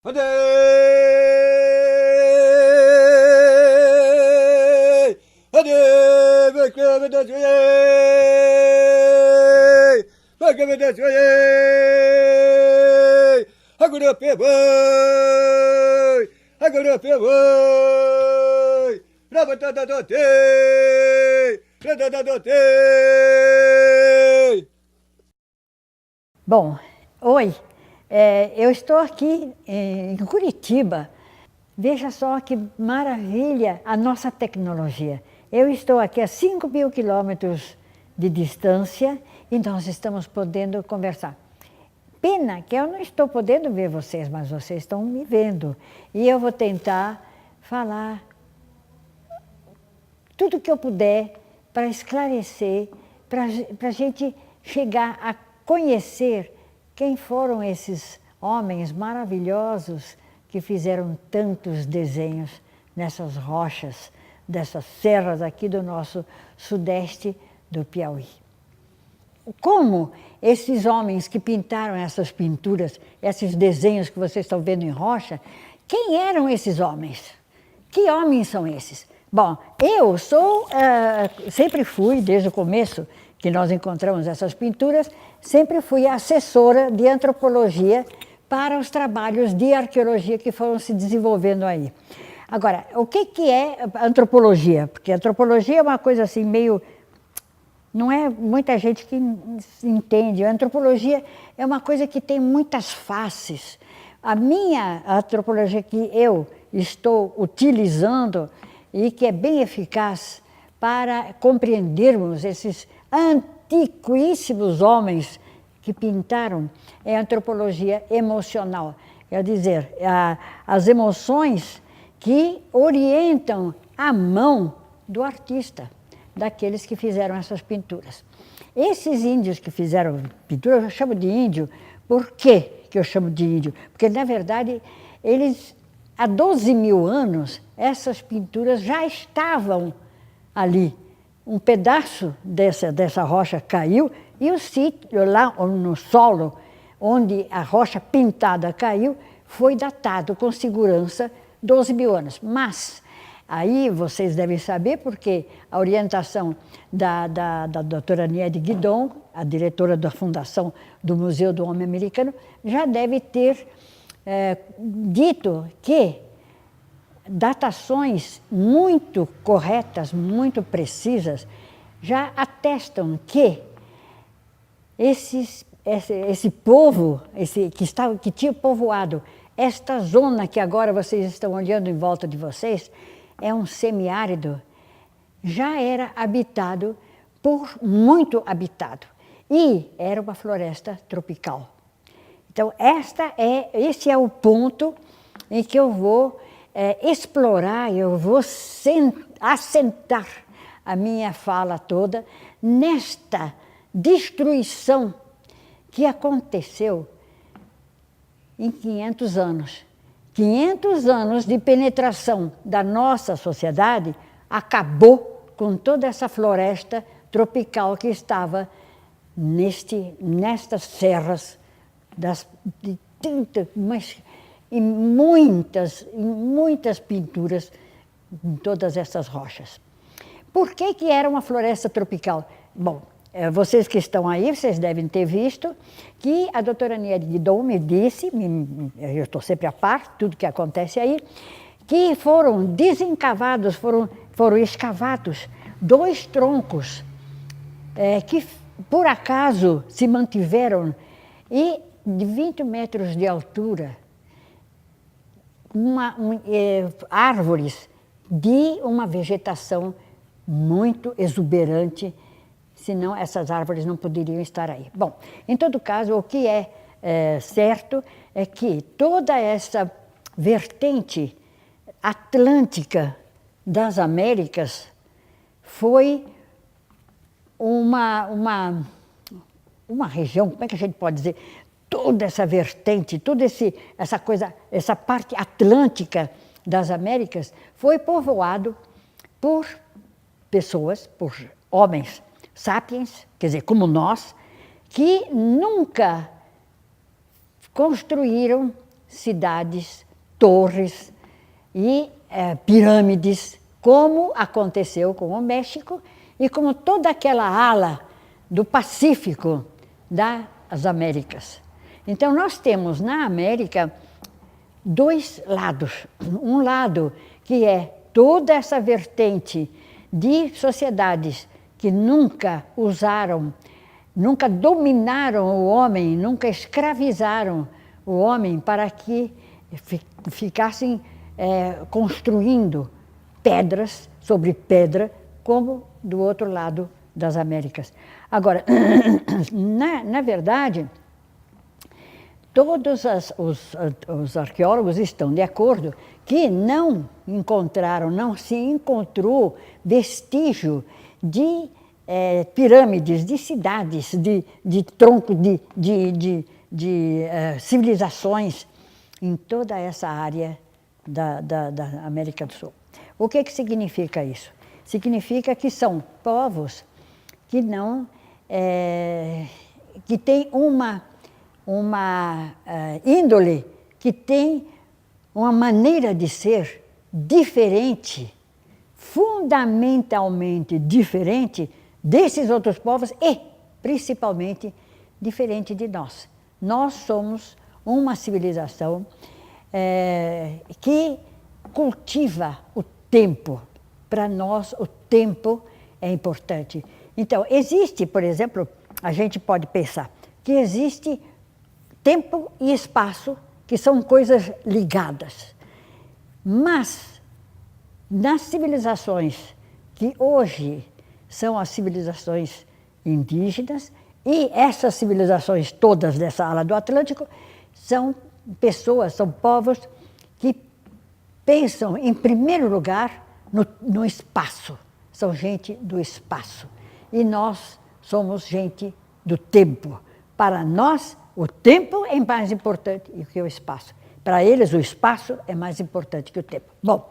Ade! Ade! Bekle de söyle! Bekle de söyle! Agora peboi! Agora peboi! Rabata da dote! Rabata da dote! Bom, oi, eu estou aqui em Curitiba. Veja só que maravilha a nossa tecnologia. Eu estou aqui a 5.000 quilômetros de distância e nós estamos podendo conversar. Pena que eu não estou podendo ver vocês, mas vocês estão me vendo. E eu vou tentar falar tudo o que eu puder para esclarecer, para a gente chegar a conhecer quem foram esses homens maravilhosos que fizeram tantos desenhos nessas rochas, dessas serras aqui do nosso sudeste do Piauí. Como esses homens que pintaram essas pinturas, esses desenhos que vocês estão vendo em rocha, quem eram esses homens? Que homens são esses? Bom, eu sempre fui, desde o começo que nós encontramos essas pinturas, sempre fui assessora de antropologia para os trabalhos de arqueologia que foram se desenvolvendo aí. Agora, o que é antropologia? Porque antropologia é uma coisa assim meio... Não é muita gente que entende. A antropologia é uma coisa que tem muitas faces. A minha antropologia que eu estou utilizando e que é bem eficaz para compreendermos esses antiquíssimos homens que pintaram é a antropologia emocional. Quer dizer, as emoções que orientam a mão do artista, daqueles que fizeram essas pinturas. Esses índios que fizeram pintura, eu chamo de índio. Por quê que eu chamo de índio? Porque, na verdade, eles, há 12.000 anos, essas pinturas já estavam ali. Um pedaço dessa rocha caiu e o sítio, lá no solo, onde a rocha pintada caiu, foi datado com segurança 12.000 anos. Mas aí vocês devem saber, porque a orientação da doutora Niede Guidon, a diretora da fundação do Museu do Homem Americano, já deve ter dito que datações muito corretas, muito precisas, já atestam que esse povo, que tinha povoado esta zona que agora vocês estão olhando em volta de vocês, é um semiárido, já era habitado muito habitado, e era uma floresta tropical. Então, esse é o ponto em que eu vou explorar, eu vou assentar a minha fala toda nesta destruição que aconteceu em 500 anos. 500 anos de penetração da nossa sociedade acabou com toda essa floresta tropical que estava nestas serras e muitas pinturas em todas essas rochas. Por que era uma floresta tropical? Bom, vocês que estão aí, vocês devem ter visto que a doutora Niede Guidon me disse, eu estou sempre a par, tudo que acontece aí, que foram desencavados, foram escavados 2 troncos que por acaso se mantiveram e de 20 metros de altura, árvores de uma vegetação muito exuberante, senão essas árvores não poderiam estar aí. Bom, em todo caso, o que é certo é que toda essa vertente atlântica das Américas foi uma região, como é que a gente pode dizer, toda essa vertente, toda essa parte atlântica das Américas foi povoado por pessoas, por homens sapiens, quer dizer, como nós, que nunca construíram cidades, torres e pirâmides, como aconteceu com o México e como toda aquela ala do Pacífico das Américas. Então, nós temos na América dois lados. Um lado que é toda essa vertente de sociedades que nunca usaram, nunca dominaram o homem, nunca escravizaram o homem para que ficassem construindo pedras sobre pedra, como do outro lado das Américas. Agora, na verdade, todos os arqueólogos estão de acordo que não se encontrou vestígio de pirâmides, de cidades, de troncos, de civilizações em toda essa área da América do Sul. O que significa isso? Significa que são povos que não que têm uma índole, que tem uma maneira de ser diferente, fundamentalmente diferente desses outros povos e, principalmente, diferente de nós. Nós somos uma civilização que cultiva o tempo. Para nós, o tempo é importante. Então, existe, por exemplo, a gente pode pensar que existe tempo e espaço, que são coisas ligadas. Mas, nas civilizações que hoje são as civilizações indígenas, e essas civilizações todas dessa ala do Atlântico, são pessoas, são povos que pensam, em primeiro lugar, no espaço. São gente do espaço. E nós somos gente do tempo. Para nós, o tempo é mais importante do que o espaço. Para eles, o espaço é mais importante que o tempo. Bom,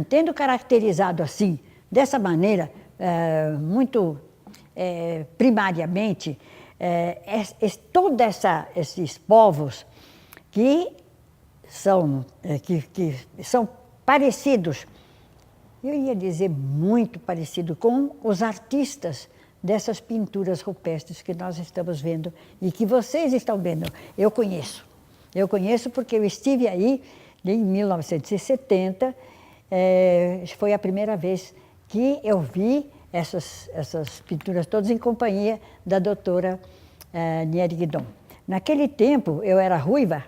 tendo caracterizado assim, dessa maneira, muito primariamente, todos esses povos que são parecidos, eu ia dizer muito parecido com os artistas dessas pinturas rupestres que nós estamos vendo e que vocês estão vendo. Eu conheço porque eu estive aí em 1970, foi a primeira vez que eu vi essas pinturas todas em companhia da doutora Nieri Guidon. Naquele tempo eu era ruiva,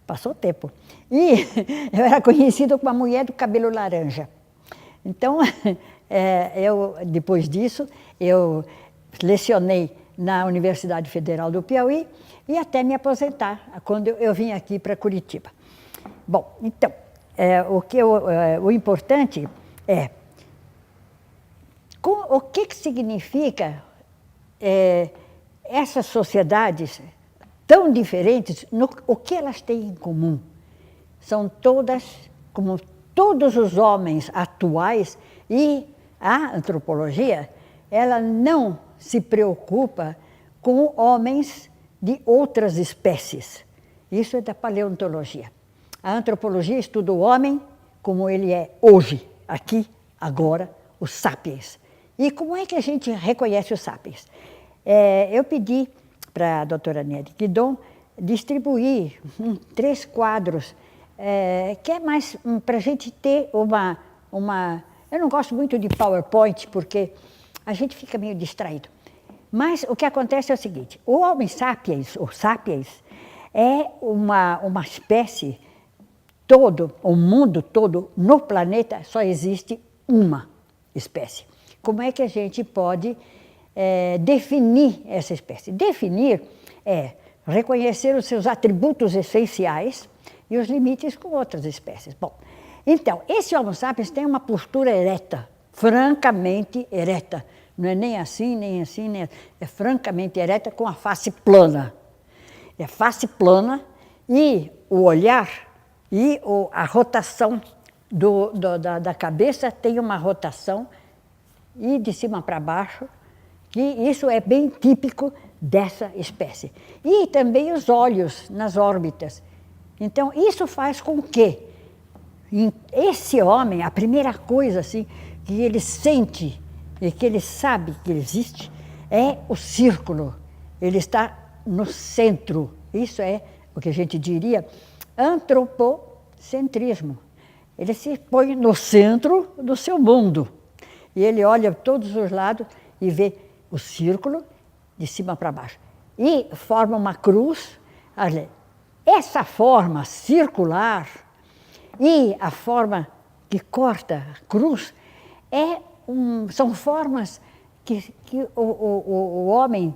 passou o tempo, e eu era conhecida como a mulher do cabelo laranja. Então, depois disso, eu lecionei na Universidade Federal do Piauí e até me aposentar, quando eu vim aqui para Curitiba. Bom, então, o importante é o que significa essas sociedades tão diferentes, o que elas têm em comum? São todas, como todos os homens atuais, e a antropologia, ela não se preocupa com homens de outras espécies. Isso é da paleontologia. A antropologia estuda o homem como ele é hoje, aqui, agora, os sapiens. E como é que a gente reconhece os sapiens? Eu pedi para a doutora Nieri Guidon distribuir 3 quadros, que é mais para a gente ter uma... Eu não gosto muito de PowerPoint, porque a gente fica meio distraído. Mas o que acontece é o seguinte, o Homo sapiens, ou sapiens, é uma espécie, o mundo todo, no planeta, só existe uma espécie. Como é que a gente pode definir essa espécie? Definir é reconhecer os seus atributos essenciais e os limites com outras espécies. Bom, então, esse Homo sapiens tem uma postura ereta, francamente ereta. Não é nem assim, nem assim, nem assim. É francamente ereta, com a face plana. É face plana e o olhar e a rotação da cabeça tem uma rotação e de cima para baixo, que isso é bem típico dessa espécie. E também os olhos nas órbitas. Então, isso faz com que esse homem, a primeira coisa assim, que ele sente e que ele sabe que existe, é o círculo. Ele está no centro. Isso é o que a gente diria antropocentrismo. Ele se põe no centro do seu mundo. E ele olha todos os lados e vê o círculo de cima para baixo. E forma uma cruz. Essa forma circular e a forma que corta a cruz são formas que o homem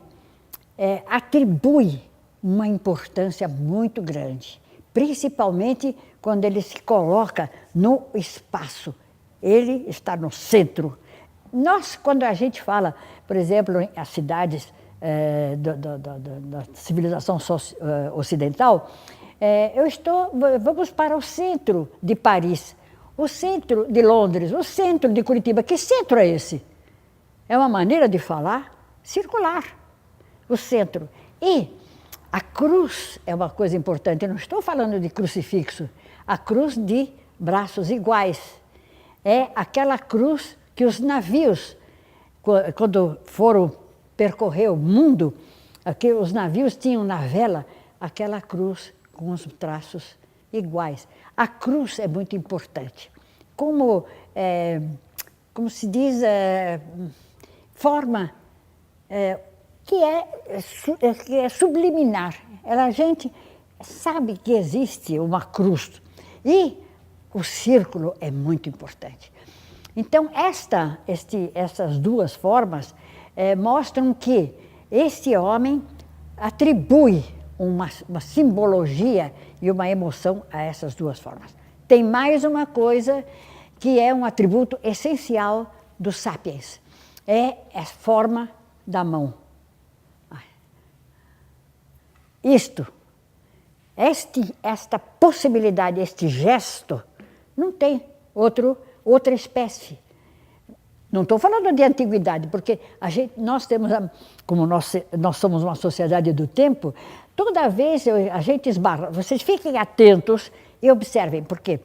atribui uma importância muito grande, principalmente quando ele se coloca no espaço. Ele está no centro. Nós, quando a gente fala, por exemplo, as cidades da civilização ocidental, vamos para o centro de Paris, o centro de Londres, o centro de Curitiba. Que centro é esse? É uma maneira de falar circular, o centro. E a cruz é uma coisa importante. Eu não estou falando de crucifixo, a cruz de braços iguais. É aquela cruz que os navios, quando foram percorrer o mundo, os navios tinham na vela aquela cruz com os traços iguais. A cruz é muito importante. Como se diz, forma que é subliminar. A gente sabe que existe uma cruz. E o círculo é muito importante. Então, essas duas formas mostram que esse homem atribui uma simbologia e uma emoção a essas duas formas. Tem mais uma coisa que é um atributo essencial do Sapiens. É a forma da mão. Esta possibilidade, este gesto, não tem outra espécie. Não estou falando de antiguidade, porque nós temos, como nós somos uma sociedade do tempo, toda vez a gente esbarra. Vocês fiquem atentos e observem, porque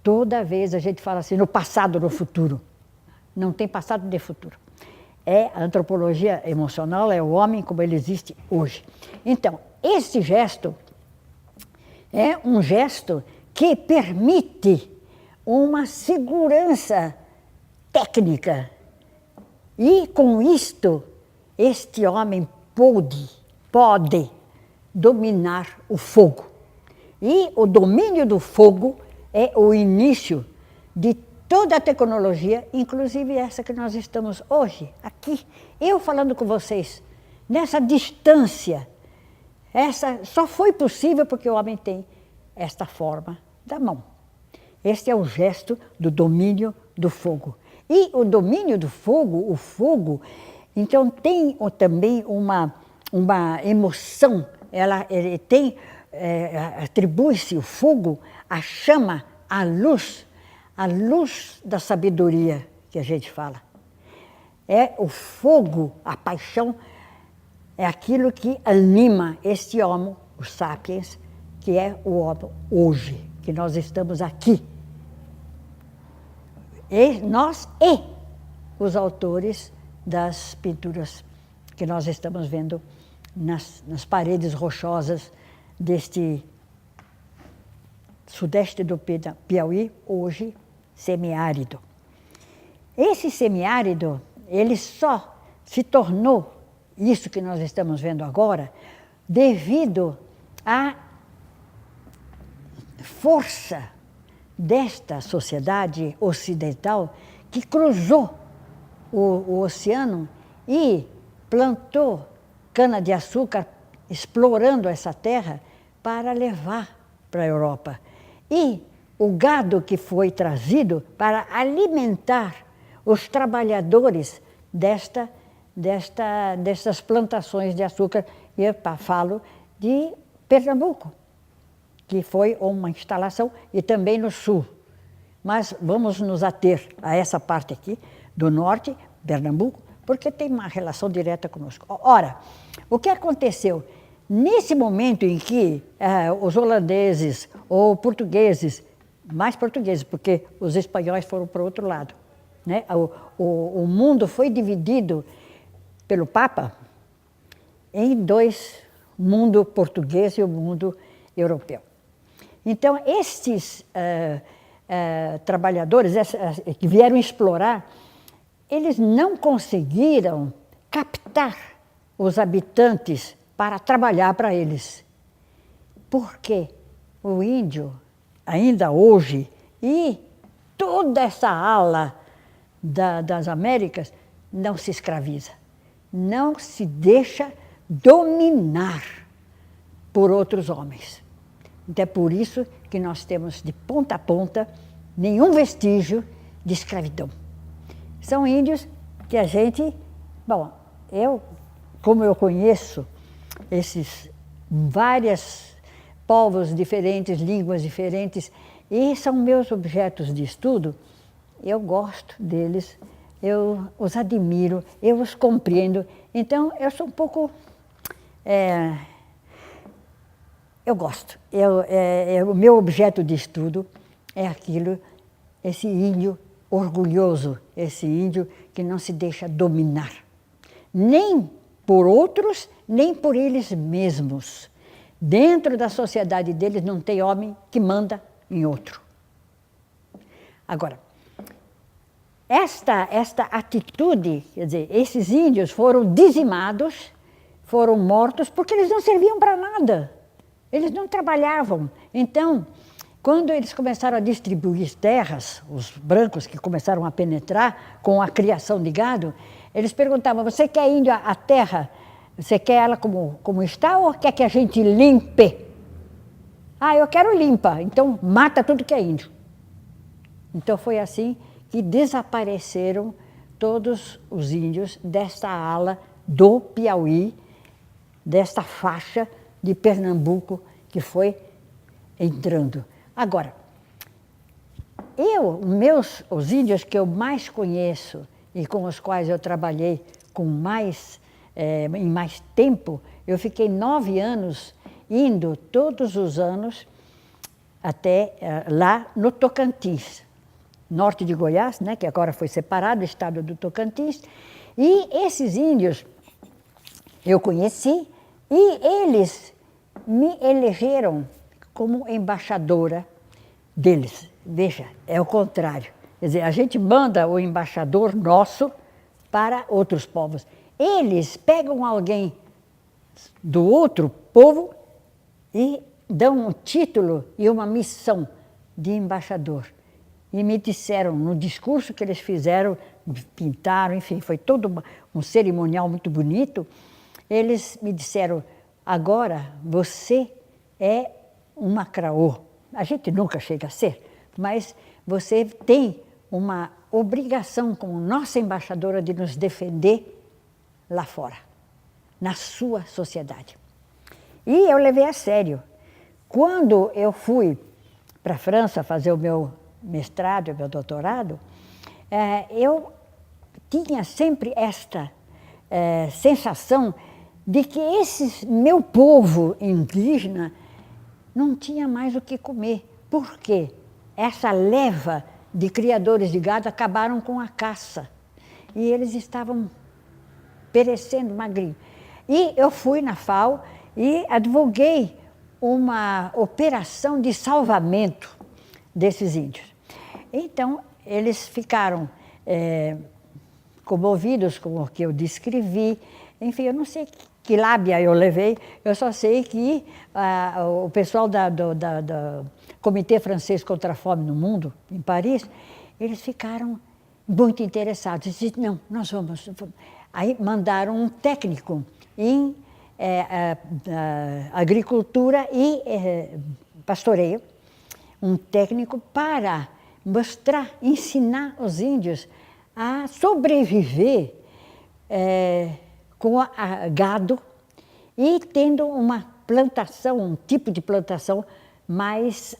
toda vez a gente fala assim, no passado, no futuro. Não tem passado nem futuro. A antropologia emocional, é o homem como ele existe hoje. Então, esse gesto é um gesto que permite uma segurança técnica. E com isto, este homem pode dominar o fogo. E o domínio do fogo é o início de toda a tecnologia, inclusive essa que nós estamos hoje, aqui. Eu falando com vocês, nessa distância. Essa só foi possível porque o homem tem esta forma da mão. Este é o gesto do domínio do fogo. E o domínio do fogo, o fogo, então tem também uma emoção. Ele tem, atribui-se o fogo, a chama, a luz da sabedoria que a gente fala. É o fogo, a paixão, é aquilo que anima este homo, o sapiens, que é o homo hoje, que nós estamos aqui. E nós e os autores das pinturas que nós estamos vendo nas paredes rochosas deste sudeste do Piauí, hoje semiárido. Esse semiárido, ele só se tornou isso que nós estamos vendo agora, devido à força desta sociedade ocidental que cruzou o oceano e plantou cana-de-açúcar, explorando essa terra para levar para a Europa. E o gado que foi trazido para alimentar os trabalhadores dessas plantações de açúcar, e eu falo de Pernambuco, que foi uma instalação, e também no sul. Mas vamos nos ater a essa parte aqui, do norte, Pernambuco, porque tem uma relação direta conosco. Ora, o que aconteceu? Nesse momento em que os holandeses ou portugueses, mais portugueses, porque os espanhóis foram para o outro lado, né? O mundo foi dividido pelo Papa em dois, o mundo português e o mundo europeu. Então, esses trabalhadores que vieram explorar, eles não conseguiram captar os habitantes para trabalhar para eles. Porque o índio, ainda hoje, e toda essa ala das Américas, não se escraviza, não se deixa dominar por outros homens. Então é por isso que nós temos de ponta a ponta nenhum vestígio de escravidão. São índios que a gente, bom, como eu conheço esses vários povos diferentes, línguas diferentes, e são meus objetos de estudo, eu gosto deles, eu os admiro, eu os compreendo. Então, eu sou um pouco... eu gosto. O meu objeto de estudo é esse índio orgulhoso, esse índio que não se deixa dominar, nem por outros, nem por eles mesmos. Dentro da sociedade deles não tem homem que manda em outro. Agora, esta atitude, quer dizer, esses índios foram dizimados, foram mortos porque eles não serviam para nada. Eles não trabalhavam. Então, quando eles começaram a distribuir terras, os brancos que começaram a penetrar com a criação de gado, eles perguntavam, você quer índio a terra? Você quer ela como está ou quer que a gente limpe? Ah, eu quero limpa, então mata tudo que é índio. Então foi assim que desapareceram todos os índios desta ala do Piauí, desta faixa de Pernambuco que foi entrando. Agora, os índios que eu mais conheço e com os quais eu trabalhei em mais tempo, eu fiquei 9 anos indo todos os anos até lá no Tocantins, norte de Goiás, né, que agora foi separado, o estado do Tocantins, e esses índios eu conheci e eles me elegeram como embaixadora deles. Veja, é o contrário. Quer dizer, a gente manda o embaixador nosso para outros povos. Eles pegam alguém do outro povo e dão um título e uma missão de embaixador. E me disseram, no discurso que eles fizeram, pintaram, enfim, foi todo um cerimonial muito bonito, eles me disseram, agora você é uma craô. A gente nunca chega a ser, mas você tem uma obrigação como nossa embaixadora de nos defender lá fora, na sua sociedade. E eu levei a sério. Quando eu fui para a França fazer o meu mestrado, o meu doutorado, eu tinha sempre esta sensação de que esse meu povo indígena não tinha mais o que comer. Por quê? Essa leva de criadores de gado acabaram com a caça. E eles estavam perecendo magrinho. E eu fui na FAO e advoguei uma operação de salvamento desses índios. Então, eles ficaram comovidos com o que eu descrevi. Enfim, eu não sei que lábia eu levei, eu só sei que o pessoal do Comitê Francês contra a Fome no Mundo, em Paris, eles ficaram muito interessados. Eles disseram, não, nós vamos... Aí mandaram um técnico em agricultura e pastoreio, um técnico para mostrar, ensinar os índios a sobreviver com gado e tendo uma plantação, um tipo de plantação mais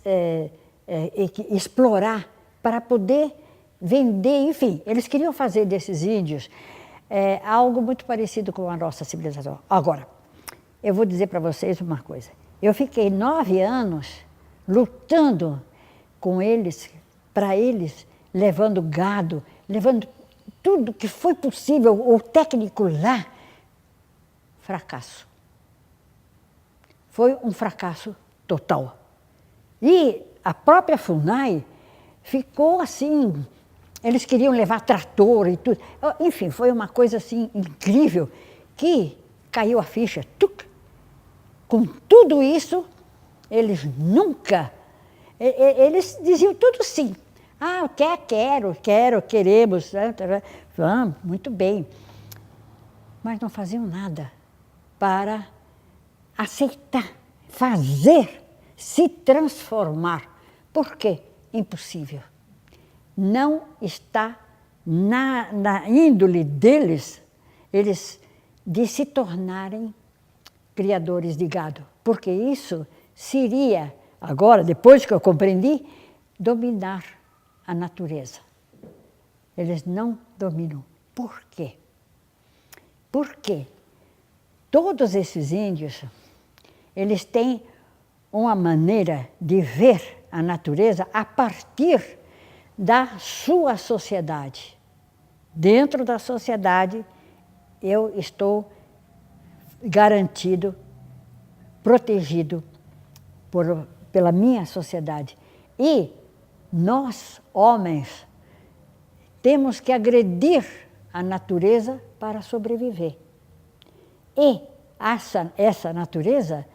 explorar para poder vender, enfim, eles queriam fazer desses índios algo muito parecido com a nossa civilização. Agora, eu vou dizer para vocês uma coisa. Eu fiquei 9 anos lutando com eles, para eles, levando gado, levando tudo que foi possível, o técnico lá, fracasso. Foi um fracasso total. E a própria FUNAI ficou assim, eles queriam levar trator e tudo. Enfim, foi uma coisa assim incrível, que caiu a ficha. Tuc. Com tudo isso, eles nunca, eles diziam tudo sim. Ah, queremos, vamos, muito bem. Mas não faziam nada para aceitar, fazer, se transformar. Por quê? Impossível. Não está na índole deles, eles de se tornarem criadores de gado. Porque isso seria, agora, depois que eu compreendi, dominar a natureza. Eles não dominam. Por quê? Porque todos esses índios, eles têm uma maneira de ver a natureza a partir da sua sociedade. Dentro da sociedade, eu estou garantido, protegido pela minha sociedade. E nós, homens, temos que agredir a natureza para sobreviver. E essa natureza,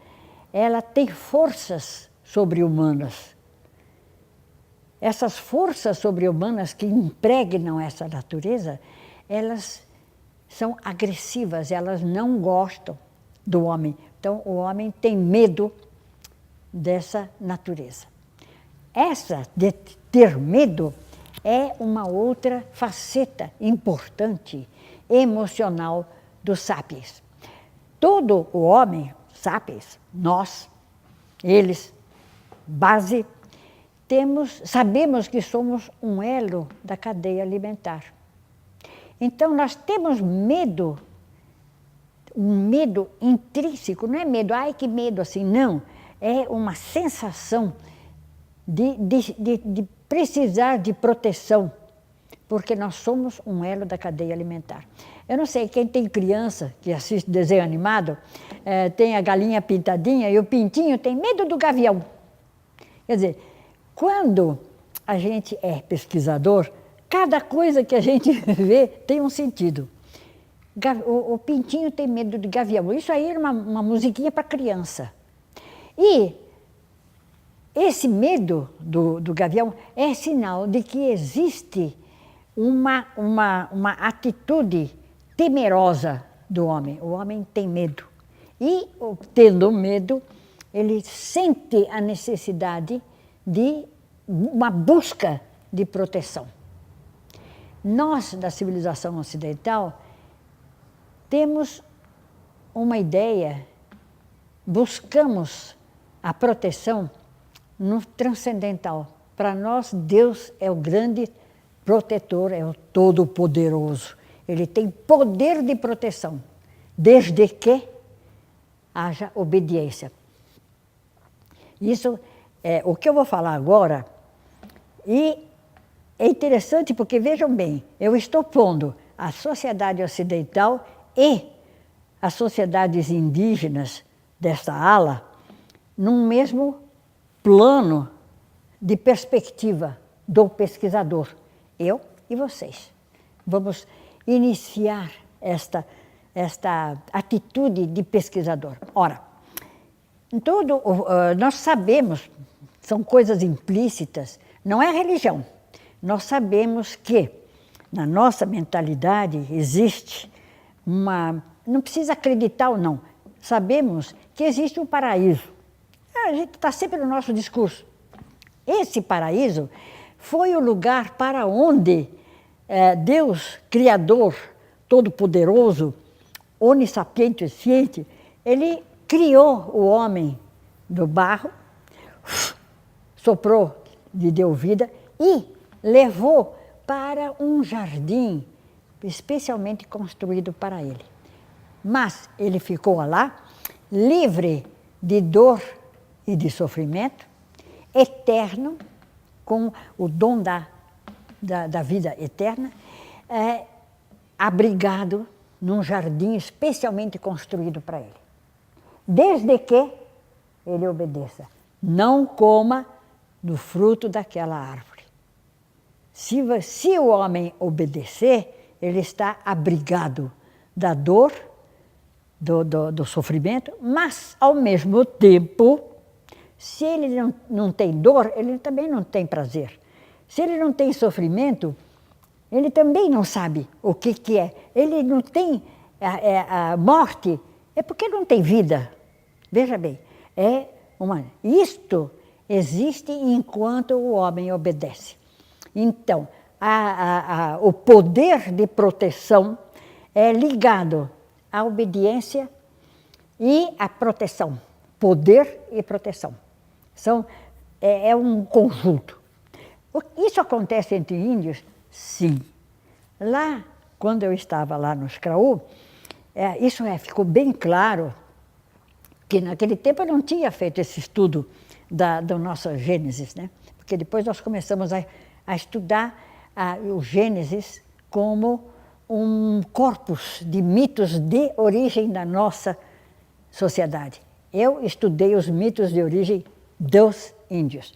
ela tem forças sobre-humanas. Essas forças sobre-humanas que impregnam essa natureza, elas são agressivas, elas não gostam do homem. Então, o homem tem medo dessa natureza. Essa de ter medo é uma outra faceta importante, emocional do sapiens. Todo o homem, sapiens, nós, eles, base, sabemos que somos um elo da cadeia alimentar. Então, nós temos medo, um medo intrínseco, não é medo, ai que medo assim, não. É uma sensação de precisar de proteção, porque nós somos um elo da cadeia alimentar. Eu não sei, quem tem criança que assiste desenho animado, tem a galinha pintadinha e o pintinho tem medo do gavião. Quer dizer, quando a gente é pesquisador, cada coisa que a gente vê tem um sentido. O pintinho tem medo de gavião. Isso aí era uma musiquinha para criança. E esse medo do gavião é sinal de que existe uma atitude temerosa do homem. O homem tem medo. E, tendo medo, ele sente a necessidade de uma busca de proteção. Nós, da civilização ocidental, temos uma ideia, buscamos a proteção no transcendental. Para nós, Deus é o grande protetor, é o todo-poderoso. Ele tem poder de proteção, desde que haja obediência. Isso é o que eu vou falar agora. E é interessante porque, vejam bem, eu estou pondo a sociedade ocidental e as sociedades indígenas desta ala num mesmo plano de perspectiva do pesquisador, eu e vocês. Vamos iniciar esta atitude de pesquisador. Ora, nós sabemos, são coisas implícitas, não é religião. Nós sabemos que na nossa mentalidade existe não precisa acreditar ou não, sabemos que existe um paraíso. A gente está sempre no nosso discurso. Esse paraíso foi o lugar para onde Deus, Criador, Todo-Poderoso, onissapiente e ciente, ele criou o homem do barro, soprou, lhe deu vida e levou para um jardim especialmente construído para ele. Mas ele ficou lá livre de dor e de sofrimento, eterno, com o dom da vida eterna, abrigado num jardim especialmente construído para ele. Desde que ele obedeça. Não coma do fruto daquela árvore. Se o homem obedecer, ele está abrigado da dor, do sofrimento, mas, ao mesmo tempo, se ele não tem dor, ele também não tem prazer. Se ele não tem sofrimento, ele também não sabe o que é. Ele não tem a morte, é porque não tem vida. Veja bem, isto existe enquanto o homem obedece. Então, o poder de proteção é ligado à obediência e à proteção. Poder e proteção. É um conjunto. Isso acontece entre índios? Sim. Lá, quando eu estava lá no Xcraú, ficou bem claro que naquele tempo eu não tinha feito esse estudo da nossa Gênesis, né? Porque depois nós começamos a estudar o Gênesis como um corpus de mitos de origem da nossa sociedade. Eu estudei os mitos de origem dos índios.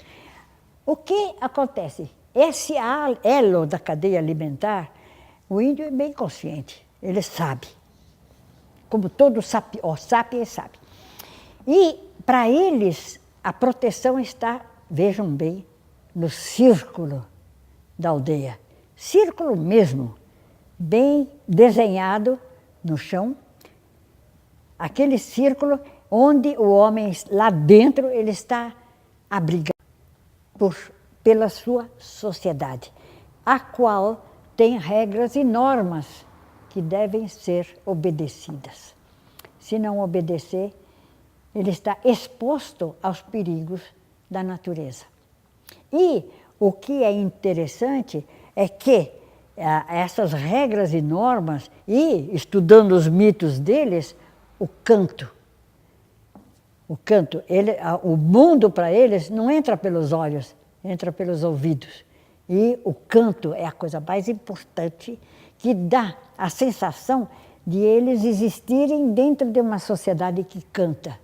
O que acontece? Esse elo da cadeia alimentar, o índio é bem consciente, ele sabe. Como todo sapiens sabe. E, para eles, a proteção está, vejam bem, no círculo da aldeia. Círculo mesmo, bem desenhado no chão. Aquele círculo onde o homem, lá dentro, ele está abrigado pela sua sociedade, a qual tem regras e normas que devem ser obedecidas. Se não obedecer, ele está exposto aos perigos da natureza. E o que é interessante é que essas regras e normas, e estudando os mitos deles, o canto, o mundo para eles não entra pelos olhos, entra pelos ouvidos. E o canto é a coisa mais importante, que dá a sensação de eles existirem dentro de uma sociedade que canta.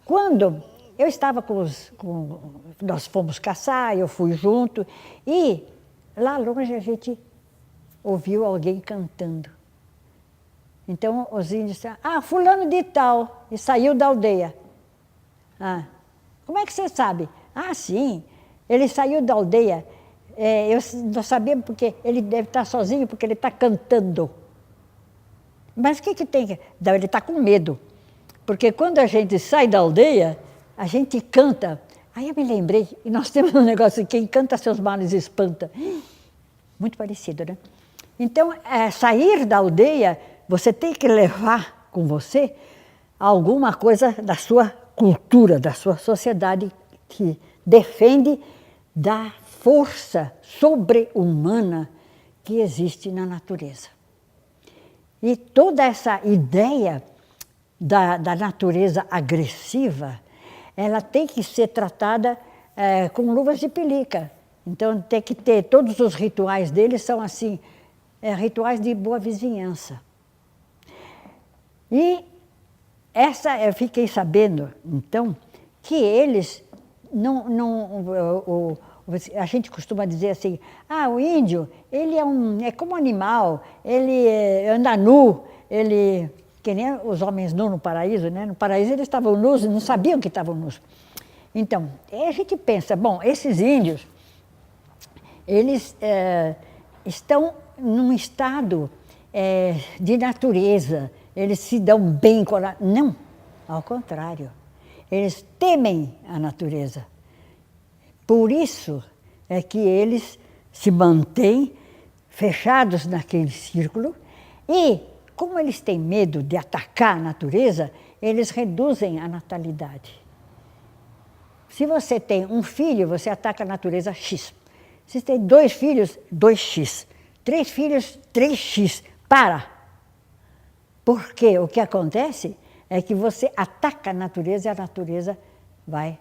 Quando eu estava nós fomos caçar, eu fui junto, e lá longe a gente ouviu alguém cantando. Então os índios disseram, fulano de tal, e saiu da aldeia. Como é que você sabe? Sim, ele saiu da aldeia. Nós sabemos porque ele deve estar sozinho, porque ele está cantando. Mas o que tem? Ele está com medo. Porque quando a gente sai da aldeia, a gente canta. Aí eu me lembrei, e nós temos um negócio, quem canta seus males espanta. Muito parecido, né? Então, sair da aldeia, você tem que levar com você alguma coisa da sua cultura, da sua sociedade, que defende da força sobre-humana que existe na natureza. E toda essa ideia da natureza agressiva, ela tem que ser tratada com luvas de pelica. Então, tem que ter, todos os rituais deles são assim, rituais de boa vizinhança. E eu fiquei sabendo, então, que eles a gente costuma dizer assim, o índio, ele é como um animal, ele anda nu, que nem os homens nus no paraíso, né? No paraíso eles estavam nus e não sabiam que estavam nus. Então, a gente pensa, bom, esses índios, eles estão num estado de natureza, eles se dão bem com a... Não, ao contrário, eles temem a natureza. Por isso é que eles se mantêm fechados naquele círculo e, como eles têm medo de atacar a natureza, eles reduzem a natalidade. Se você tem um filho, você ataca a natureza X. Se tem 2 filhos, 2x. 3 filhos, 3x. Para! Porque o que acontece é que você ataca a natureza e a natureza vai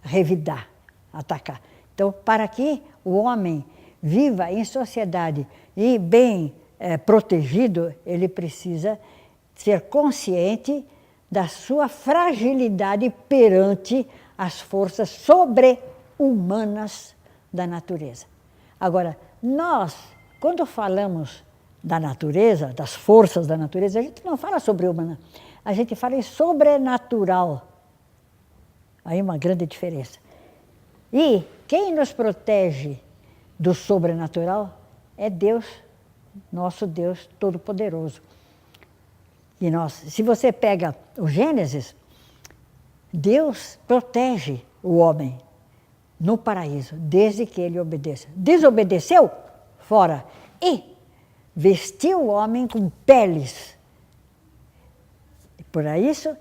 revidar, atacar. Então, para que o homem viva em sociedade e bem protegido, ele precisa ser consciente da sua fragilidade perante as forças sobre-humanas da natureza. Agora, nós, quando falamos da natureza, das forças da natureza, a gente não fala sobre-humana, a gente fala em sobrenatural. Aí uma grande diferença. E quem nos protege do sobrenatural é Deus, nosso Deus Todo-Poderoso. E se você pega o Gênesis, Deus protege o homem no paraíso, desde que ele obedeça. Desobedeceu? Fora. E vestiu o homem com peles. Por isso,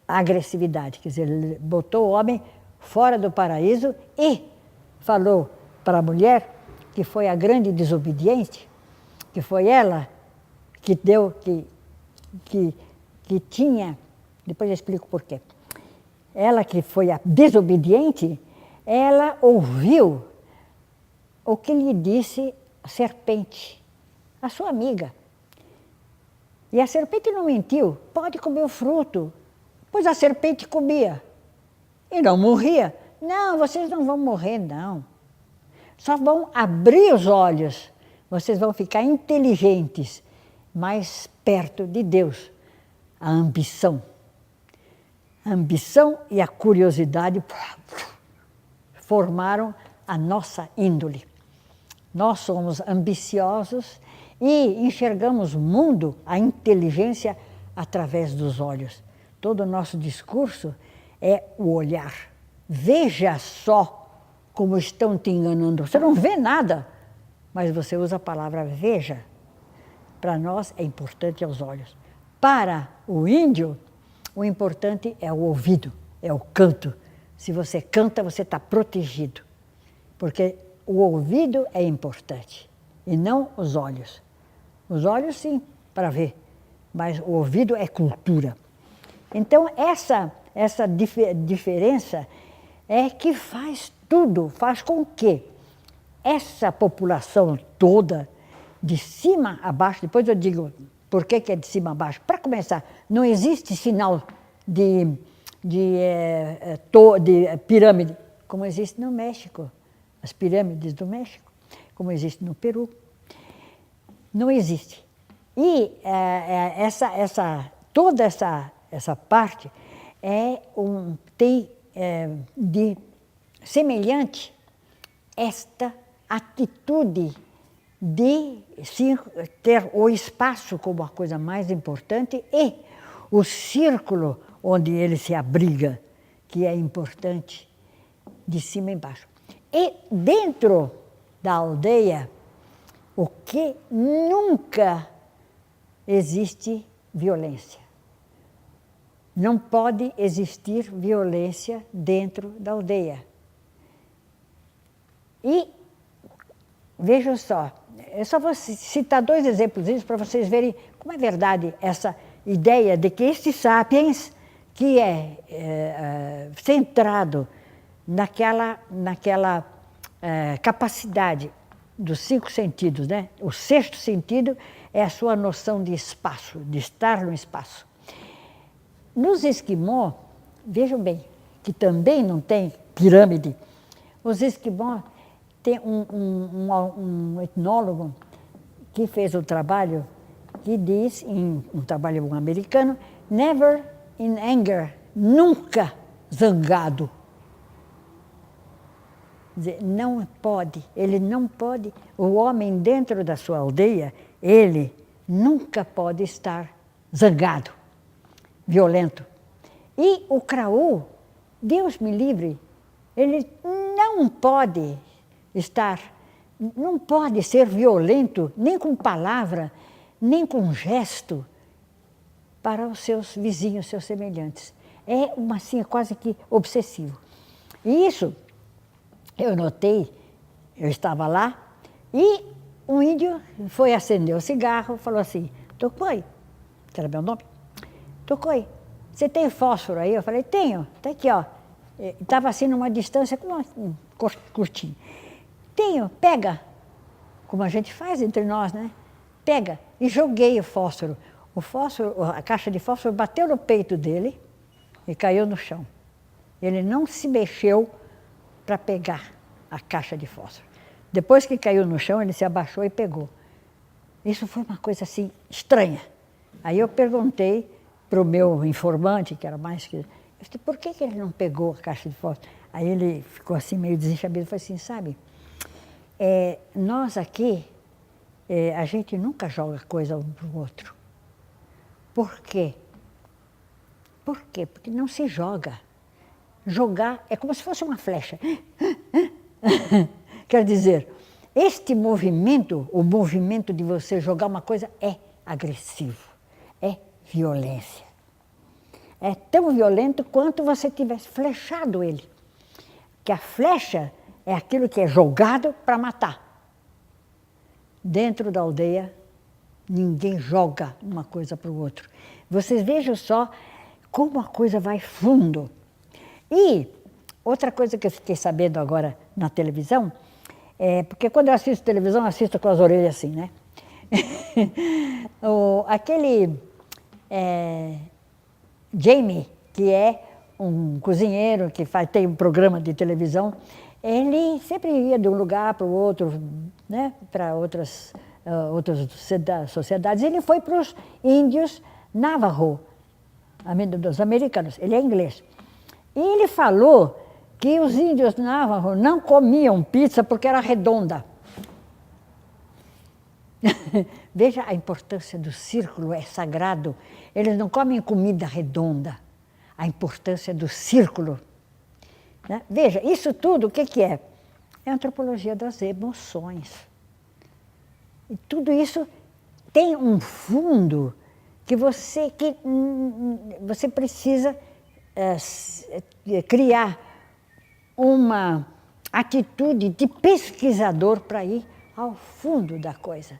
a agressividade. Quer dizer, ele botou o homem fora do paraíso e falou para a mulher, que foi a grande desobediente, que foi ela que deu, que tinha, depois eu explico por quê. Ela que foi a desobediente, ela ouviu o que lhe disse a serpente, a sua amiga. E a serpente não mentiu, pode comer o fruto, pois a serpente comia e não morria. Não, vocês não vão morrer, não. Só vão abrir os olhos, vocês vão ficar inteligentes, mais perto de Deus. A ambição e a curiosidade formaram a nossa índole. Nós somos ambiciosos e enxergamos o mundo, a inteligência, através dos olhos. Todo o nosso discurso é o olhar. Veja só como estão te enganando. Você não vê nada, mas você usa a palavra veja. Para nós é importante aos olhos. Para o índio, o importante é o ouvido, é o canto. Se você canta, você está protegido. Porque o ouvido é importante, e não os olhos. Os olhos, sim, para ver, mas o ouvido é cultura. Então, essa diferença é que faz tudo, faz com que essa população toda, de cima a baixo, depois eu digo por que é de cima a baixo. Para começar, não existe sinal de pirâmide, como existe no México, as pirâmides do México, como existe no Peru. Não existe. E toda essa parte tem de semelhante esta atitude de ter o espaço como a coisa mais importante e o círculo onde ele se abriga, que é importante, de cima e embaixo. E dentro da aldeia, o que nunca existe violência. Não pode existir violência dentro da aldeia. E, vejam só, eu só vou citar 2 exemplos para vocês verem como é verdade essa ideia de que este sapiens, que é centrado naquela capacidade dos 5 sentidos, né? O 6º sentido é a sua noção de espaço, de estar no espaço. Nos esquimó, vejam bem, que também não tem pirâmide, os esquimó tem um etnólogo que fez um trabalho que diz, um trabalho americano, never in anger, nunca zangado. Não pode, ele não pode, o homem dentro da sua aldeia, ele nunca pode estar zangado, violento. E o Craú, Deus me livre, ele não pode estar não pode ser violento, nem com palavra, nem com gesto, para os seus vizinhos, seus semelhantes. É uma assim, quase que obsessivo. E isso, eu notei, eu estava lá, e um índio foi acender o cigarro, falou assim, Tocoi, que era meu nome, Tocoi, você tem fósforo aí? Eu falei, tenho, tá aqui, ó. Estava assim numa distância curtinha. Tenho, pega, como a gente faz entre nós, né? Pega, e joguei o fósforo. O fósforo, a caixa de fósforo bateu no peito dele e caiu no chão. Ele não se mexeu para pegar a caixa de fósforo. Depois que caiu no chão, ele se abaixou e pegou. Isso foi uma coisa assim estranha. Aí eu perguntei para o meu informante, que era mais que... Eu disse, por que ele não pegou a caixa de fósforo? Aí ele ficou assim meio desenchabido e falou assim, sabe, nós aqui, a gente nunca joga coisa um para o outro. Por quê? Por quê? Porque não se joga. Jogar é como se fosse uma flecha. Quer dizer, este movimento, o movimento de você jogar uma coisa é agressivo, é violência. É tão violento quanto você tivesse flechado ele. Que a flecha é aquilo que é jogado para matar. Dentro da aldeia, ninguém joga uma coisa para o outro. Vocês vejam só como a coisa vai fundo. E outra coisa que eu fiquei sabendo agora na televisão, porque quando eu assisto televisão, eu assisto com as orelhas assim, né? Aquele Jamie, que é um cozinheiro que tem um programa de televisão, ele sempre ia de um lugar para o outro, né? Para outras sociedades. Ele foi para os índios Navajo, dos americanos, ele é inglês. E ele falou que os índios Navajo não comiam pizza porque era redonda. Veja a importância do círculo, é sagrado. Eles não comem comida redonda. A importância do círculo. Né? Veja, isso tudo o que é? É a antropologia das emoções. E tudo isso tem um fundo que você precisa criar uma atitude de pesquisador para ir ao fundo da coisa.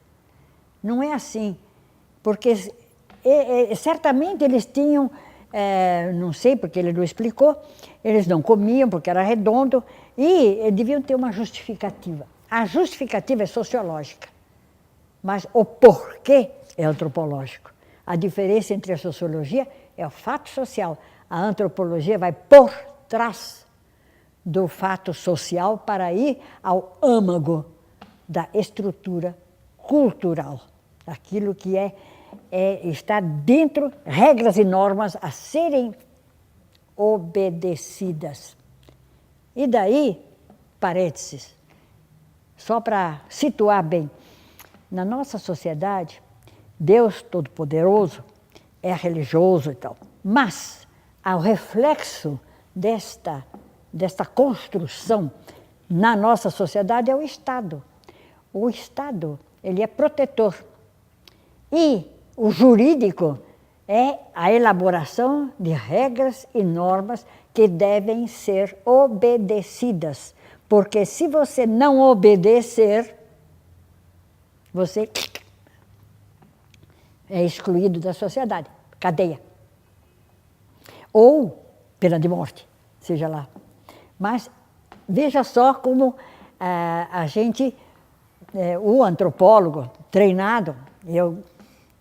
Não é assim, porque certamente eles tinham, não sei porque ele não explicou, eles não comiam porque era redondo e deviam ter uma justificativa. A justificativa é sociológica, mas o porquê é antropológico. A diferença entre a sociologia é o fato social. A antropologia vai por trás do fato social para ir ao âmago da estrutura cultural, daquilo que está dentro, regras e normas a serem obedecidas. E daí, parênteses, só para situar bem, na nossa sociedade, Deus Todo-Poderoso é religioso e tal, mas ao reflexo desta construção na nossa sociedade é o Estado. O Estado, ele é protetor. E o jurídico é a elaboração de regras e normas que devem ser obedecidas. Porque se você não obedecer, você é excluído da sociedade, cadeia. Ou pena de morte, seja lá. Mas veja só como a gente, o antropólogo treinado, eu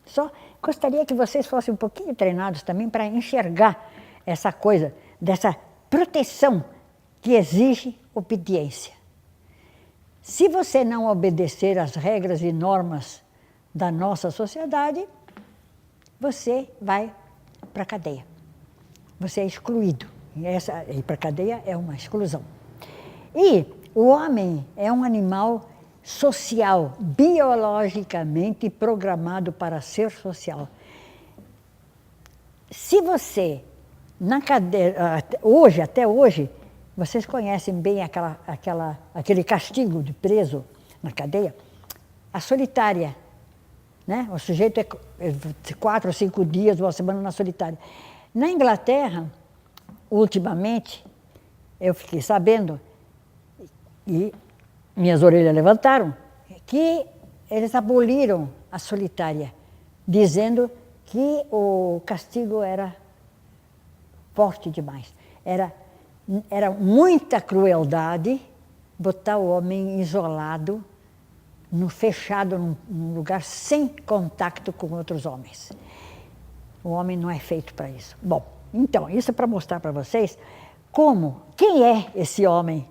só gostaria que vocês fossem um pouquinho treinados também para enxergar essa coisa, dessa proteção que exige obediência. Se você não obedecer às regras e normas da nossa sociedade, você vai para a cadeia. Você é excluído. Ir para a cadeia é uma exclusão. E o homem é um animal social, biologicamente programado para ser social. Se você, na cadeia, até hoje, vocês conhecem bem aquele castigo de preso na cadeia, a solitária. Né? O sujeito é 4 ou 5 dias, uma semana na solitária. Na Inglaterra, ultimamente, eu fiquei sabendo, e minhas orelhas levantaram, que eles aboliram a solitária, dizendo que o castigo era forte demais. Era muita crueldade botar o homem isolado, fechado num lugar sem contato com outros homens. O homem não é feito para isso. Bom, então, isso é para mostrar para vocês quem é esse homem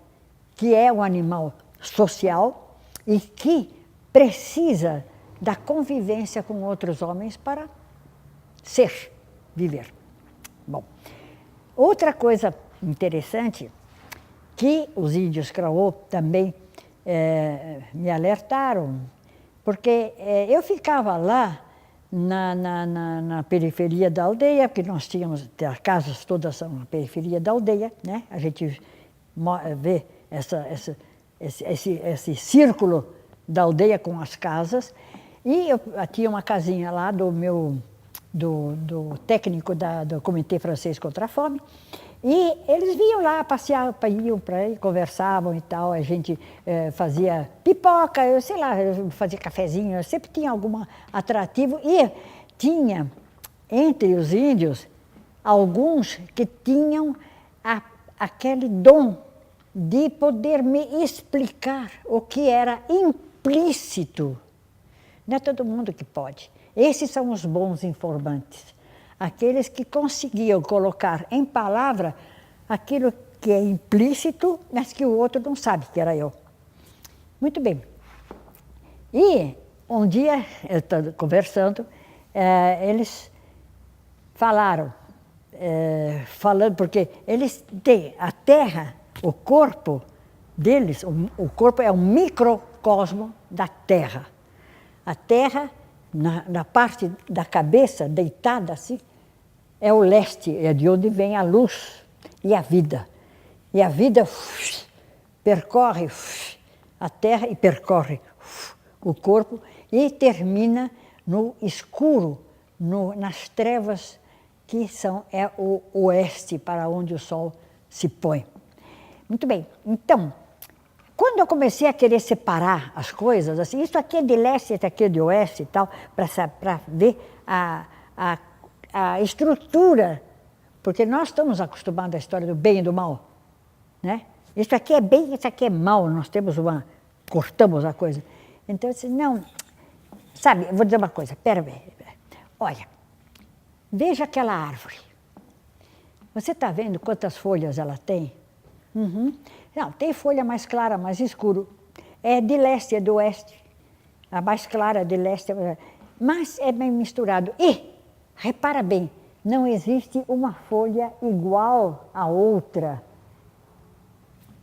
que é um animal social e que precisa da convivência com outros homens para viver. Bom, outra coisa interessante que os índios Krawô também me alertaram, porque eu ficava lá na periferia da aldeia, porque nós tínhamos, as casas todas são na periferia da aldeia, né? A gente vê esse círculo da aldeia com as casas, e eu tinha uma casinha lá do técnico do Comitê Francês contra a Fome, e eles vinham lá passear, iam para aí, conversavam e tal, a gente fazia pipoca, eu sei lá, fazia cafezinho, eu sempre tinha algum atrativo, e tinha entre os índios alguns que tinham aquele dom de poder me explicar o que era implícito. Não é todo mundo que pode. Esses são os bons informantes. Aqueles que conseguiam colocar em palavra aquilo que é implícito, mas que o outro não sabe que era eu. Muito bem. E um dia, eu estava conversando, eles falaram, falando, porque eles têm a terra, o corpo deles, o corpo é um microcosmo da terra. A terra, na parte da cabeça, deitada assim, é o leste, é de onde vem a luz e a vida. E a vida percorre a terra e percorre o corpo e termina no escuro, nas trevas que é o oeste, para onde o sol se põe. Muito bem, então, quando eu comecei a querer separar as coisas, assim, isso aqui é de leste, isso aqui é de oeste e tal, para ver a estrutura, porque nós estamos acostumados à história do bem e do mal, né? Isso aqui é bem, isso aqui é mal, nós temos cortamos a coisa. Então eu disse, não, sabe, eu vou dizer uma coisa, pera, olha, veja aquela árvore. Você está vendo quantas folhas ela tem? Uhum. Não, tem folha mais clara, mais escuro. É de leste, é do oeste. A mais clara é de leste, mas é bem misturado. E, repara bem, não existe uma folha igual à outra.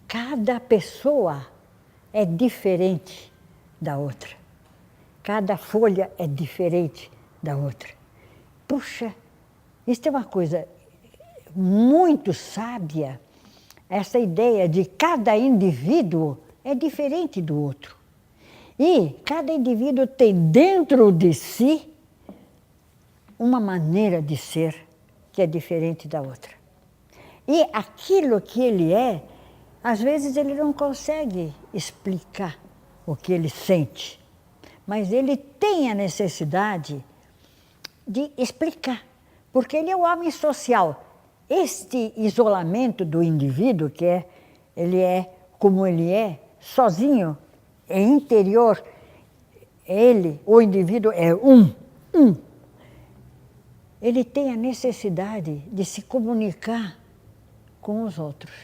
Cada pessoa é diferente da outra. Cada folha é diferente da outra. Puxa, isso é uma coisa muito sábia. Essa ideia de cada indivíduo é diferente do outro. E cada indivíduo tem dentro de si uma maneira de ser que é diferente da outra. E aquilo que ele é, às vezes ele não consegue explicar o que ele sente, mas ele tem a necessidade de explicar, porque ele é um homem social. Este isolamento do indivíduo, ele é como ele é, sozinho, é interior, o indivíduo é um. Ele tem a necessidade de se comunicar com os outros.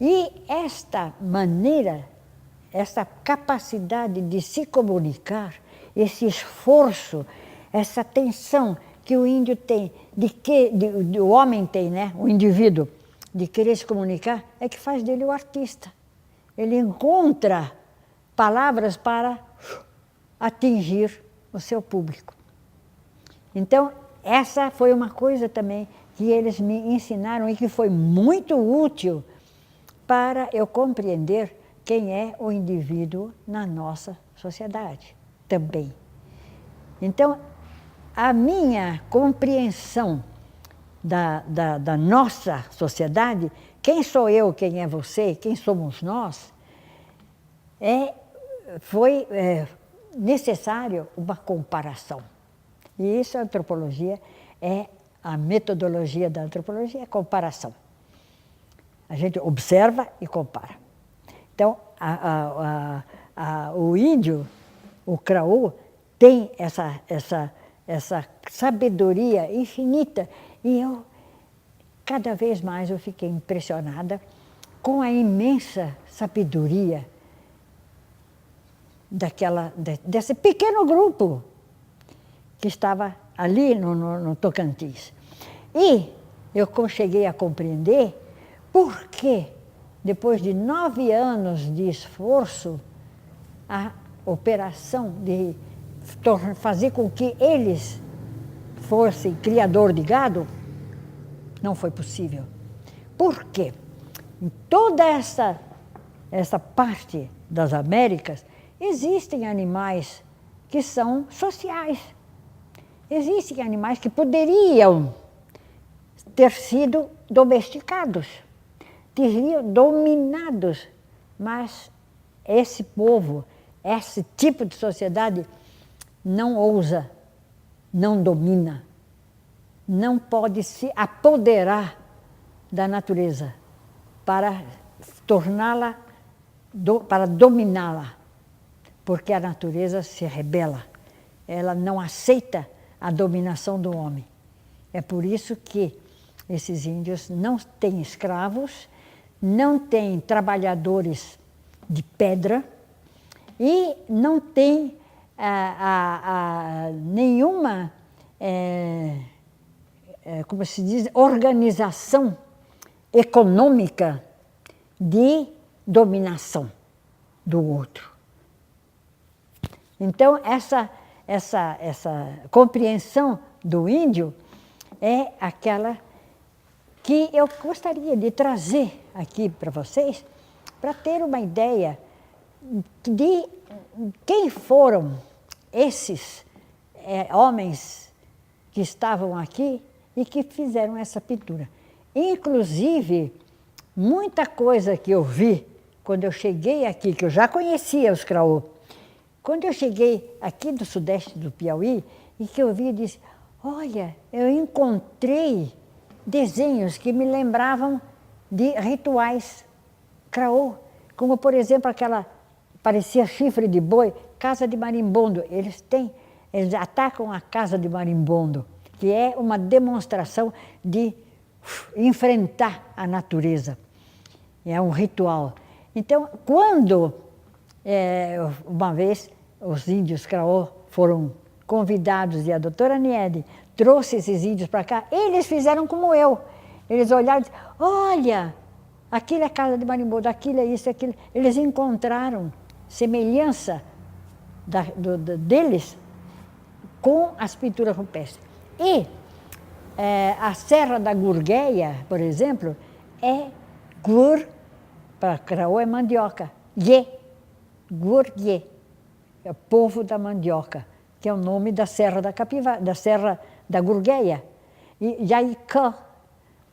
E esta maneira, essa capacidade de se comunicar, esse esforço, essa tensão que o índio tem, o homem tem, né? O indivíduo, de querer se comunicar, é que faz dele o artista. Ele encontra palavras para atingir o seu público. Então, essa foi uma coisa também que eles me ensinaram e que foi muito útil para eu compreender quem é o indivíduo na nossa sociedade também. Então, a minha compreensão da nossa sociedade, quem sou eu, quem é você, quem somos nós, foi necessário uma comparação. E isso a antropologia a metodologia da antropologia é comparação. A gente observa e compara. Então, o índio, o Craô, tem essa sabedoria infinita. E cada vez mais eu fiquei impressionada com a imensa sabedoria desse pequeno grupo que estava ali no Tocantins. E eu cheguei a compreender por que, depois de 9 anos de esforço, a operação de fazer com que eles fossem criador de gado não foi possível. Por quê? Em toda essa parte das Américas, existem animais que são sociais. Existem animais que poderiam ter sido domesticados, teriam dominados, mas esse povo, esse tipo de sociedade não ousa, não domina, não pode se apoderar da natureza para torná-la, para dominá-la, porque a natureza se rebela, ela não aceita a dominação do homem. É por isso que esses índios não têm escravos, não têm trabalhadores de pedra e não têm nenhuma, como se diz, organização econômica de dominação do outro. Então, essa compreensão do índio é aquela que eu gostaria de trazer aqui para vocês, para ter uma ideia de quem foram esses homens que estavam aqui e que fizeram essa pintura. Inclusive, muita coisa que eu vi quando eu cheguei aqui, que eu já conhecia os Craô, quando eu cheguei aqui do sudeste do Piauí, e que eu vi, eu disse, olha, eu encontrei desenhos que me lembravam de rituais Craô, como, por exemplo, aquela, parecia chifre de boi, casa de marimbondo. Eles atacam a casa de marimbondo, que é uma demonstração de enfrentar a natureza. É um ritual. Então, quando uma vez os índios Craô foram convidados e a doutora Niede trouxe esses índios para cá, eles fizeram como eu. Eles olharam e disseram, olha, aquilo é casa de marimbondo, aquilo é isso, aquilo. Eles encontraram semelhança deles com as pinturas rupestres. E a Serra da Gurgueia, por exemplo, é gur, para Craô é mandioca, ye, gurgue, é o povo da mandioca, que é o nome da Serra da Serra da Gurgueia. E Yaicã,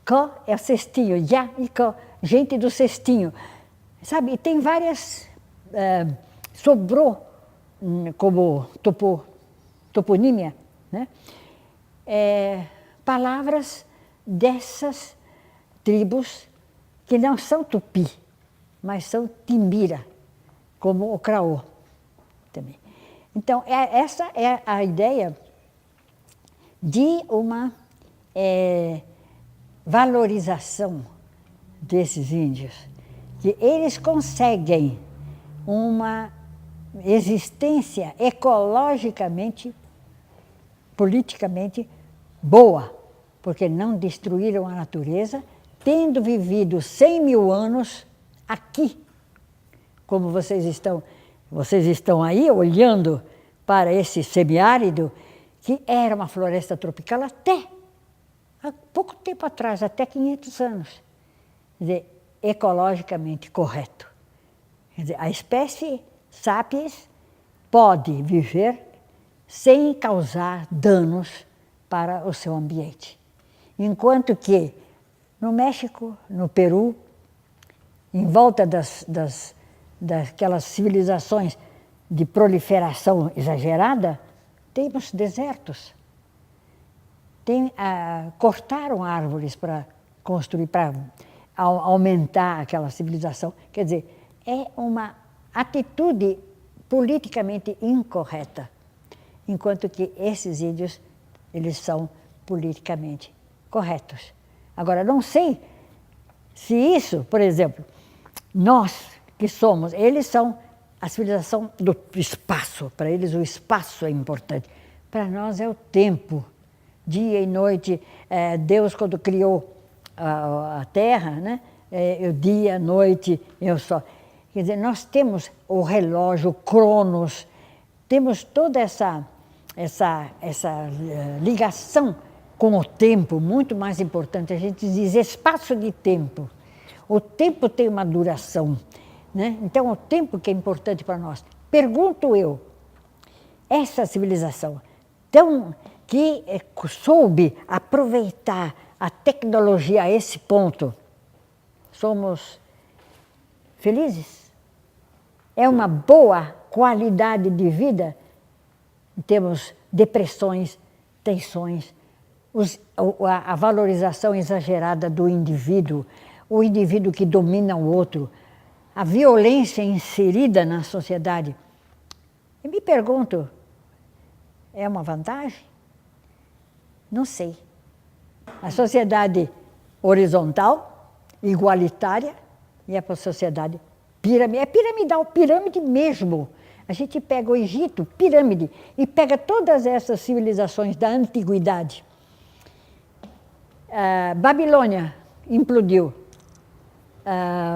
Cã é cestinho, Yaicã, gente do cestinho. Sabe, tem várias, sobrou como toponímia, né? Palavras dessas tribos que não são tupi, mas são timbira, como o Craô também. Então, essa é a ideia de uma valorização desses índios, que eles conseguem uma existência ecologicamente, politicamente boa, porque não destruíram a natureza, tendo vivido 100 mil anos aqui, como vocês estão aí olhando para esse semiárido, que era uma floresta tropical até há pouco tempo atrás, até 500 anos. Quer dizer, ecologicamente correto. Quer dizer, a espécie sapiens pode viver sem causar danos para o seu ambiente. Enquanto que no México, no Peru, em volta daquelas civilizações de proliferação exagerada, temos desertos. Cortaram árvores para construir, para aumentar aquela civilização. Quer dizer, é uma atitude politicamente incorreta, enquanto que esses índios, eles são politicamente corretos. Agora, não sei se isso, por exemplo, nós que somos, eles são a civilização do espaço, para eles o espaço é importante. Para nós é o tempo, dia e noite. Deus, quando criou a Terra, né? O dia, a noite e o sol. Quer dizer, nós temos o relógio, o Cronos, temos toda essa ligação com o tempo, muito mais importante. A gente diz espaço de tempo. O tempo tem uma duração, né? Então, o tempo que é importante para nós. Pergunto eu, essa civilização que soube aproveitar a tecnologia a esse ponto, somos felizes? É uma boa qualidade de vida? Temos depressões, tensões, a valorização exagerada do indivíduo, o indivíduo que domina o outro, a violência inserida na sociedade. E me pergunto, é uma vantagem? Não sei. A sociedade horizontal, igualitária, e a sociedade é piramidal, pirâmide mesmo. A gente pega o Egito, pirâmide, e pega todas essas civilizações da antiguidade. Babilônia implodiu.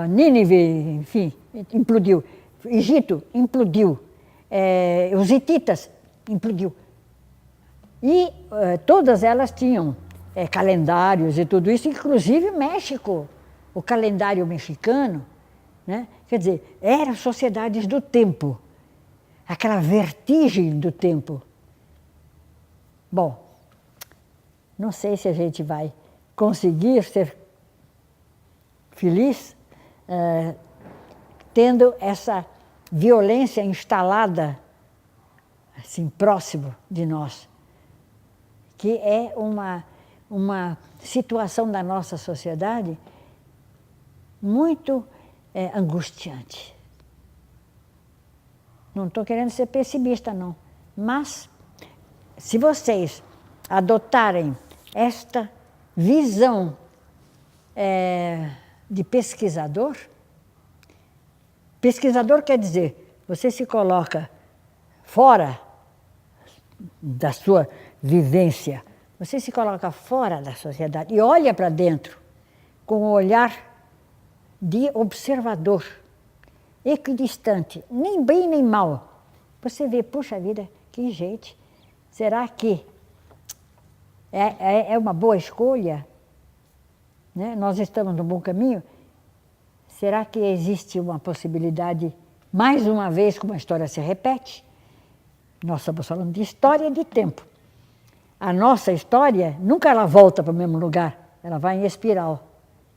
Nínive, enfim, implodiu. Egito implodiu. Os hititas implodiu. E todas elas tinham calendários e tudo isso, inclusive México, o calendário mexicano, né? Quer dizer, eram sociedades do tempo, aquela vertigem do tempo. Bom, não sei se a gente vai conseguir ser feliz tendo essa violência instalada assim próximo de nós, que é uma situação da nossa sociedade muito angustiante. Não estou querendo ser pessimista, não, mas se vocês adotarem esta visão de pesquisador quer dizer, você se coloca fora da sua vivência, você se coloca fora da sociedade e olha para dentro com o olhar de observador, equidistante, nem bem nem mal. Você vê, puxa vida, que gente, será que é uma boa escolha? Né? Nós estamos no bom caminho? Será que existe uma possibilidade, mais uma vez, como a história se repete? Nós estamos falando de história e de tempo. A nossa história, nunca ela volta para o mesmo lugar, ela vai em espiral.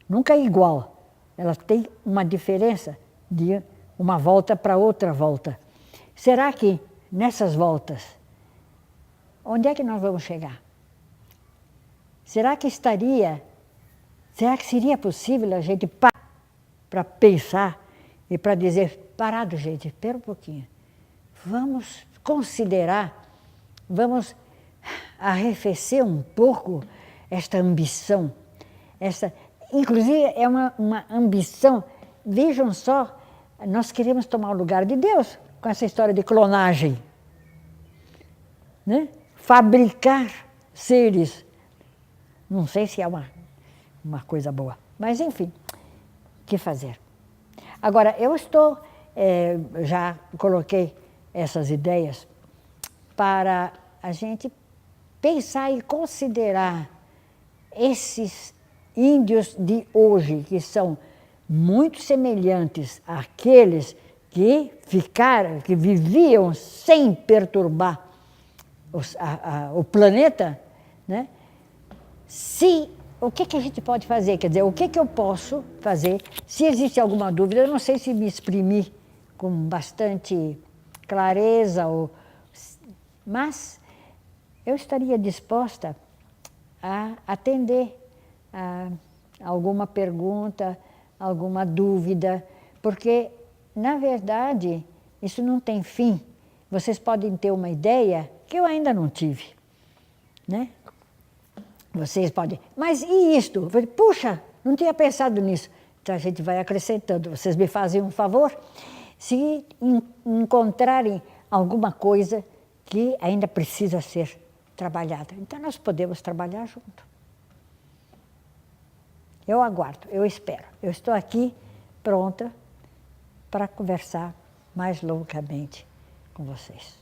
Nunca é igual. Ela tem uma diferença de uma volta para outra volta. Será que nessas voltas, onde é que nós vamos chegar? Será que seria possível a gente parar para pensar e para dizer, parado, gente, espera um pouquinho. Vamos considerar, vamos arrefecer um pouco esta ambição. Inclusive, é uma ambição, vejam só, nós queremos tomar o lugar de Deus com essa história de clonagem, né? Fabricar seres. Não sei se é uma coisa boa, mas enfim, o que fazer? Agora, eu já coloquei essas ideias para a gente pensar e considerar esses índios de hoje, que são muito semelhantes àqueles que viviam sem perturbar o planeta, né? O que a gente pode fazer? Quer dizer, o que eu posso fazer? Se existe alguma dúvida, eu não sei se me exprimi com bastante clareza, mas eu estaria disposta a atender a alguma pergunta, alguma dúvida, porque, na verdade, isso não tem fim. Vocês podem ter uma ideia que eu ainda não tive, né? Vocês podem, mas e isto? Eu falei, puxa, não tinha pensado nisso. Então a gente vai acrescentando. Vocês me fazem um favor? Se encontrarem alguma coisa que ainda precisa ser trabalhada, então nós podemos trabalhar junto. Eu aguardo, eu espero. Eu estou aqui pronta para conversar mais longamente com vocês.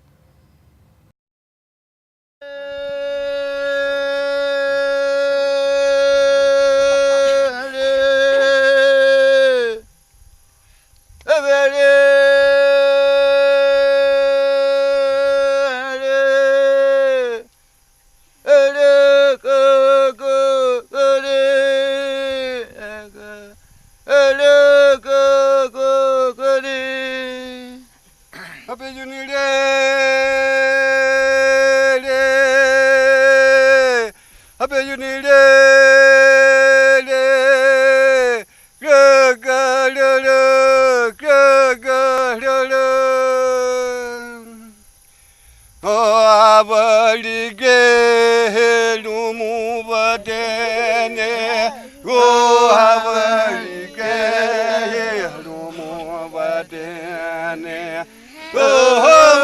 Oh